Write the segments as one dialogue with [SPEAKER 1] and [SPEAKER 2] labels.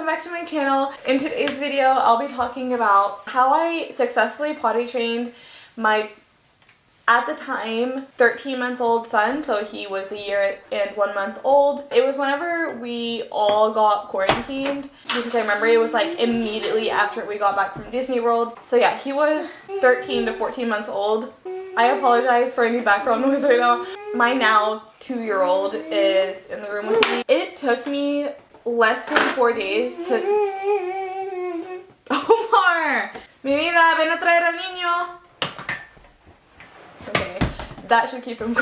[SPEAKER 1] welcome back to my channel. In today's video, I'll be talking about how I successfully potty trained my, at the time, 13-month-old son. So he was a year and 1 month old. It was whenever we all got quarantined, because I remember it was like immediately after we got back from Disney World. So yeah, he was 13 to 14 months old. I apologize for any background noise right now. My now 2-year-old is in the room with me. It took me less than 4 days to... Omar! Mi vida, ven a traer al niño. Okay, that should keep him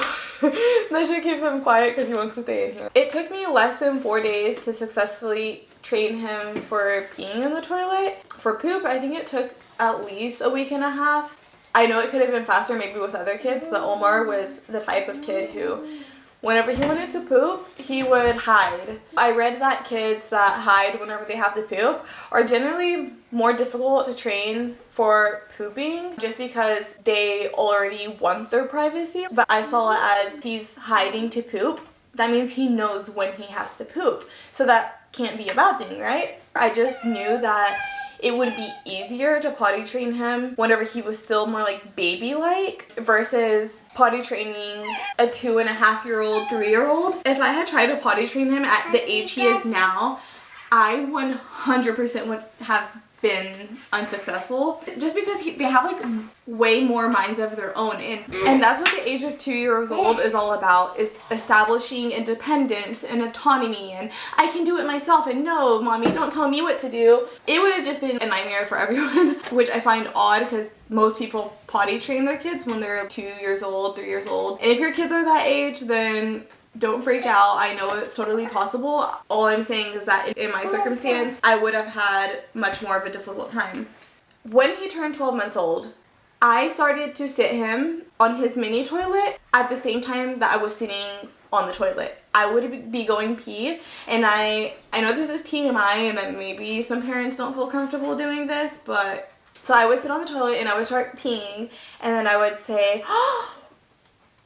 [SPEAKER 1] quiet because he wants to stay in here. It took me less than 4 days to successfully train him for peeing in the toilet. For poop, I think it took at least a week and a half. I know it could have been faster maybe with other kids, but Omar was the type of kid who, whenever he wanted to poop, he would hide. I read that kids that hide whenever they have to poop are generally more difficult to train for pooping just because they already want their privacy. But I saw it as he's hiding to poop. That means he knows when he has to poop. So that can't be a bad thing, right? I just knew that it would be easier to potty train him whenever he was still more like baby-like versus potty training a 2.5-year-old, 3-year-old. If I had tried to potty train him at the age he is now, I 100% would have been unsuccessful just because they have like way more minds of their own, and that's what the age of 2 years old is all about, is establishing independence and autonomy and I can do it myself and no mommy don't tell me what to do. It would have just been a nightmare for everyone, which I find odd because most people potty train their kids when they're 2 years old, 3 years old, and if your kids are that age, then don't freak out. I know it's totally possible. All I'm saying is that in my circumstance, I would have had much more of a difficult time. When he turned 12 months old, I started to sit him on his mini toilet at the same time that I was sitting on the toilet. I would be going pee, and I know this is TMI and maybe some parents don't feel comfortable doing this, but so I would sit on the toilet and I would start peeing, and then I would say, oh,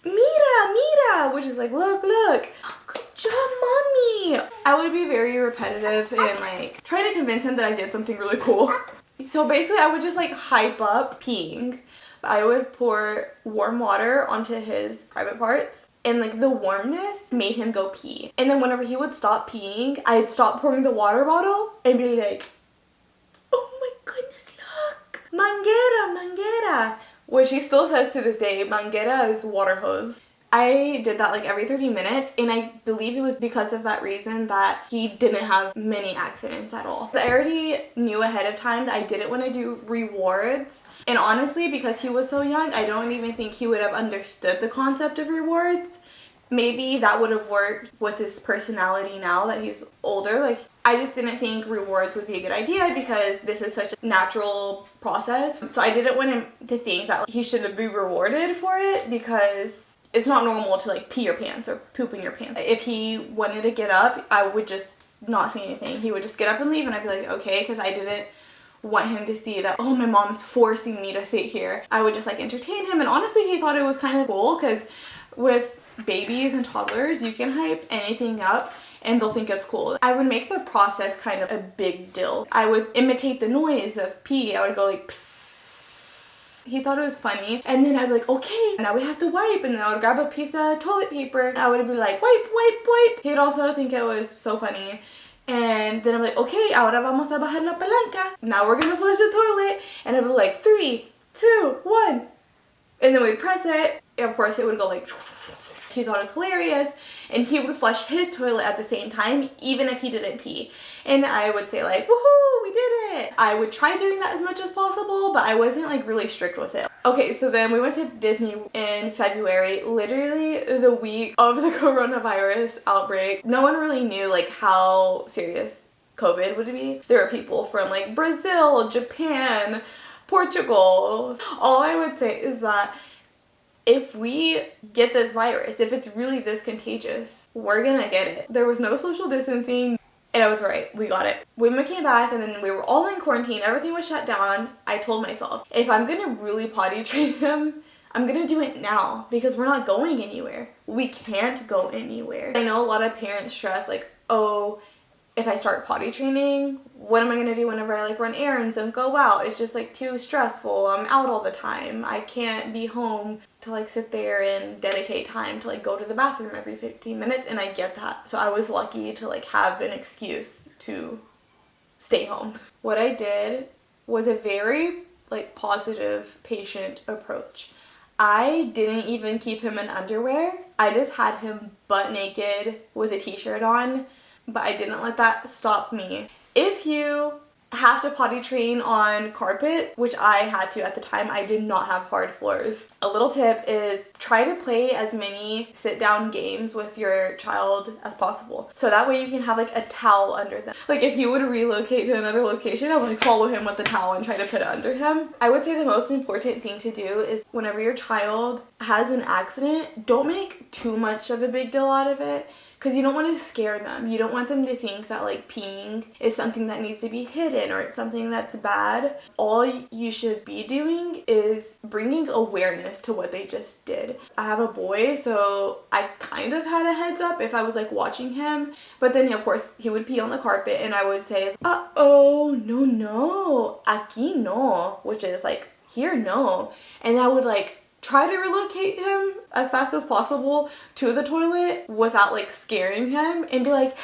[SPEAKER 1] mira, which is like, look, good job, mommy. I would be very repetitive and like trying to convince him that I did something really cool. So basically I would just like hype up peeing. I would pour warm water onto his private parts, and like the warmness made him go pee. And then whenever he would stop peeing, I'd stop pouring the water bottle and be like, oh my goodness, look, manguera, which he still says to this day. Manguera is water hose. I did that like every 30 minutes, and I believe it was because of that reason that he didn't have many accidents at all. I already knew ahead of time that I didn't want to do rewards, and honestly, because he was so young, I don't even think he would have understood the concept of rewards. Maybe that would have worked with his personality now that he's older. Like, I just didn't think rewards would be a good idea because this is such a natural process. So I didn't want him to think that he should be rewarded for it because it's not normal to like pee your pants or poop in your pants. If he wanted to get up, I would just not say anything. He would just get up and leave, and I'd be like, okay, because I didn't want him to see that, oh, my mom's forcing me to sit here. I would just like entertain him, and honestly, he thought it was kind of cool because with babies and toddlers, you can hype anything up and they'll think it's cool. I would make the process kind of a big deal. I would imitate the noise of pee. I would go like psst. He thought it was funny, and then I'd be like, okay, now we have to wipe, and then I would grab a piece of toilet paper and I would be like, wipe. He'd also think it was so funny. And then I'm like, okay, ahora vamos a bajar la palanca. Now we're gonna flush the toilet. And I'd be like, 3, 2, 1. And then we'd press it. And of course, it would go like, he thought it was hilarious, and he would flush his toilet at the same time even if he didn't pee, and I would say like, woohoo, we did it. I would try doing that as much as possible, but I wasn't like really strict with it. Okay, so then we went to Disney in February, literally the week of the coronavirus outbreak. No one really knew like how serious COVID would be. There were people from like Brazil, Japan, Portugal. All I would say is that if we get this virus, if it's really this contagious, we're gonna get it. There was no social distancing, and I was right, we got it. When we came back and then we were all in quarantine, everything was shut down, I told myself, if I'm gonna really potty train him, I'm gonna do it now because we're not going anywhere. We can't go anywhere. I know a lot of parents stress like, oh, if I start potty training, what am I gonna do whenever I like run errands and go out? It's just like too stressful. I'm out all the time. I can't be home to like sit there and dedicate time to like go to the bathroom every 15 minutes, and I get that. So I was lucky to like have an excuse to stay home. What I did was a very like positive, patient approach. I didn't even keep him in underwear. I just had him butt naked with a t-shirt on, but I didn't let that stop me. If you have to potty train on carpet, which I had to at the time, I did not have hard floors. A little tip is try to play as many sit down games with your child as possible. So that way you can have like a towel under them. Like if he would relocate to another location, I would like follow him with the towel and try to put it under him. I would say the most important thing to do is whenever your child has an accident, don't make too much of a big deal out of it. Because you don't want to scare them. You don't want them to think that like peeing is something that needs to be hidden or it's something that's bad. All you should be doing is bringing awareness to what they just did. I have a boy, so I kind of had a heads up if I was like watching him. But then of course he would pee on the carpet and I would say, uh-oh, no, aquí no, which is like, here no. And I would like try to relocate him as fast as possible to the toilet without like scaring him and be like,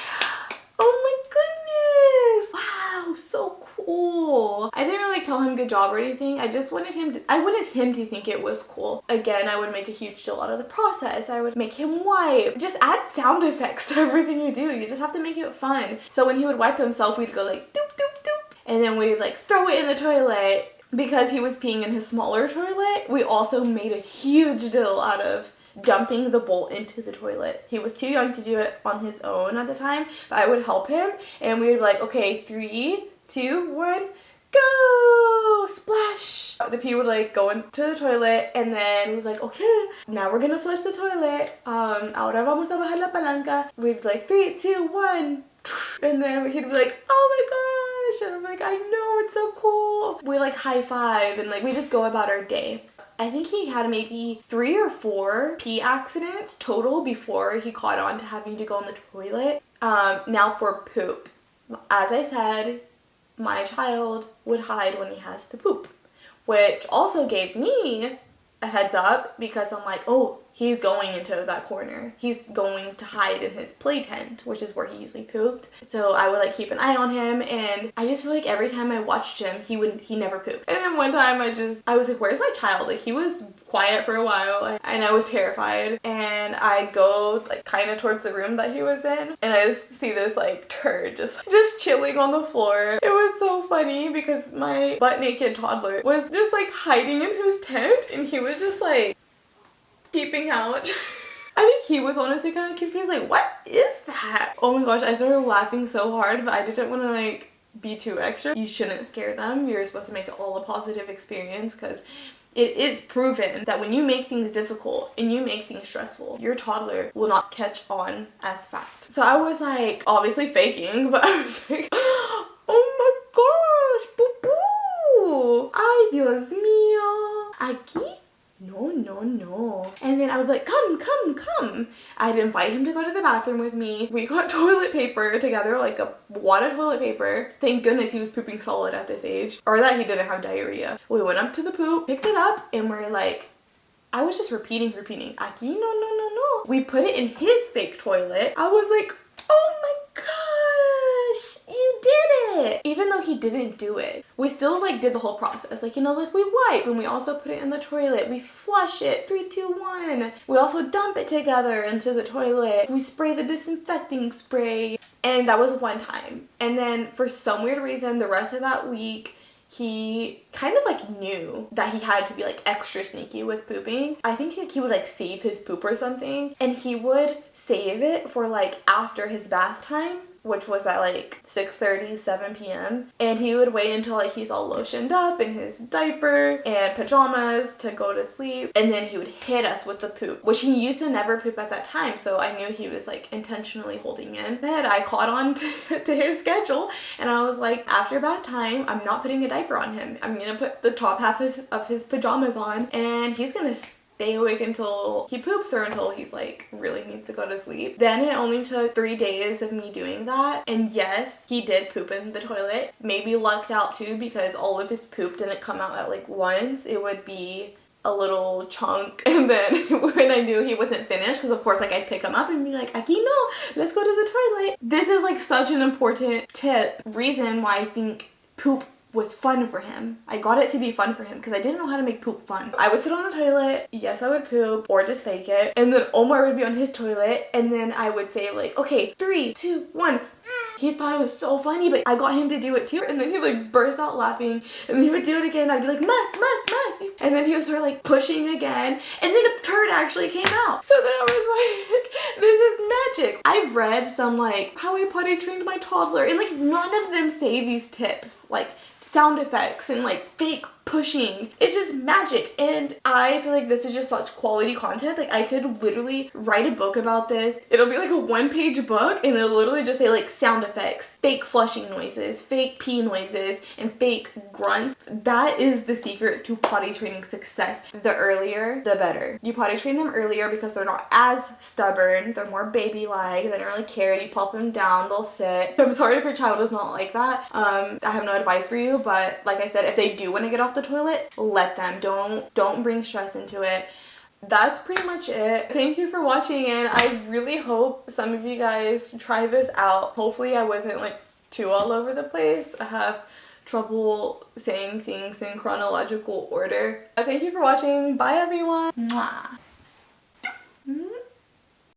[SPEAKER 1] oh my goodness, wow, so cool. I didn't really like tell him good job or anything. I just wanted him to think it was cool. Again, I would make a huge deal out of the process. I would make him wipe. Just add sound effects to everything you do. You just have to make it fun. So when he would wipe himself, we'd go like doop doop doop, and then we'd like throw it in the toilet. Because he was peeing in his smaller toilet, we also made a huge deal out of dumping the bowl into the toilet. He was too young to do it on his own at the time, but I would help him and we would be like, okay, 3, 2, 1, go! Splash! The pee would like go into the toilet and then we'd be like, okay, now we're gonna flush the toilet. Ahora vamos a bajar la palanca. We'd be like, 3, 2, 1. And then he'd be like, oh my gosh, and I'm like, I know, it's so cool. We like high five and like we just go about our day. I think he had maybe 3 or 4 pee accidents total before he caught on to having to go in the toilet. Now for poop, as I said, my child would hide when he has to poop, which also gave me a heads up because I'm like, oh, he's going into that corner. He's going to hide in his play tent, which is where he usually pooped. So I would like keep an eye on him, and I just feel like every time I watched him, he never pooped. And then one time I was like, where's my child? Like he was quiet for a while and I was terrified, and I go like kind of towards the room that he was in and I just see this like turd just chilling on the floor. It was so funny because my butt naked toddler was just like hiding in his tent and he was just like peeping out. I think he was honestly kind of confused, like, what is that? Oh my gosh, I started laughing so hard, but I didn't want to like be too extra. You shouldn't scare them. You're supposed to make it all a positive experience because it is proven that when you make things difficult and you make things stressful, your toddler will not catch on as fast. So I was like, obviously faking, but I was like, oh my gosh, boo-boo. Ay, Dios mío. Aquí? No. And then I would be like, come. I'd invite him to go to the bathroom with me. We got toilet paper together, like a wad of toilet paper. Thank goodness he was pooping solid at this age, or that he didn't have diarrhea. We went up to the poop, picked it up, and we're like, I was just repeating. Aquí, no. We put it in his fake toilet. I was like, oh my gosh, you did it. Even though he didn't do it, we still like did the whole process. Like, you know, like we wipe and we also put it in the toilet. We flush it, 3, 2, 1. We also dump it together into the toilet. We spray the disinfecting spray. And that was one time. And then for some weird reason, the rest of that week, he kind of like knew that he had to be like extra sneaky with pooping. I think he would like save his poop or something, and he would save it for like after his bath time, which was at like 6:30, 7 p.m. And he would wait until like he's all lotioned up in his diaper and pajamas to go to sleep. And then he would hit us with the poop, which he used to never poop at that time. So I knew he was like intentionally holding in. Then I caught on to his schedule, and I was like, after bath time, I'm not putting a diaper on him. I'm gonna put the top half of his pajamas on, and he's gonna stay stay awake until he poops or until he's like really needs to go to sleep. Then it only took 3 days of me doing that. And yes, he did poop in the toilet. Maybe lucked out too because all of his poop didn't come out at like once. It would be a little chunk, and then when I knew he wasn't finished, because of course like I'd pick him up and be like, Aquino, let's go to the toilet. This is like such an important reason why I think poop was fun for him. I got it to be fun for him because I didn't know how to make poop fun. I would sit on the toilet, yes I would poop or just fake it, and then Omar would be on his toilet and then I would say like, okay, 3, 2, 1. He thought it was so funny, but I got him to do it too, and then he like burst out laughing, and then he would do it again. I'd be like, must, and then he would start like pushing again, and then a turd actually came out. So then I was like, this is magic. I've read some like how I potty trained my toddler, and like none of them say these tips, like sound effects and like fake pushing. It's just magic, and I feel like this is just such quality content. Like I could literally write a book about this. It'll be like a 1-page book, and it'll literally just say like sound effects, fake flushing noises, fake pee noises, and fake grunts. That is the secret to potty training success. The earlier, the better. You potty train them earlier because they're not as stubborn, they're more baby-like, they don't really care. You plop them down, they'll sit. I'm sorry if your child is not like that. I have no advice for you, but like I said, if they do want to get off the toilet, let them. Don't bring stress into it. That's pretty much it. Thank you for watching, and I really hope some of you guys try this out. Hopefully I wasn't like too all over the place. I have trouble saying things in chronological order. Thank you for watching. Bye everyone. Mwah.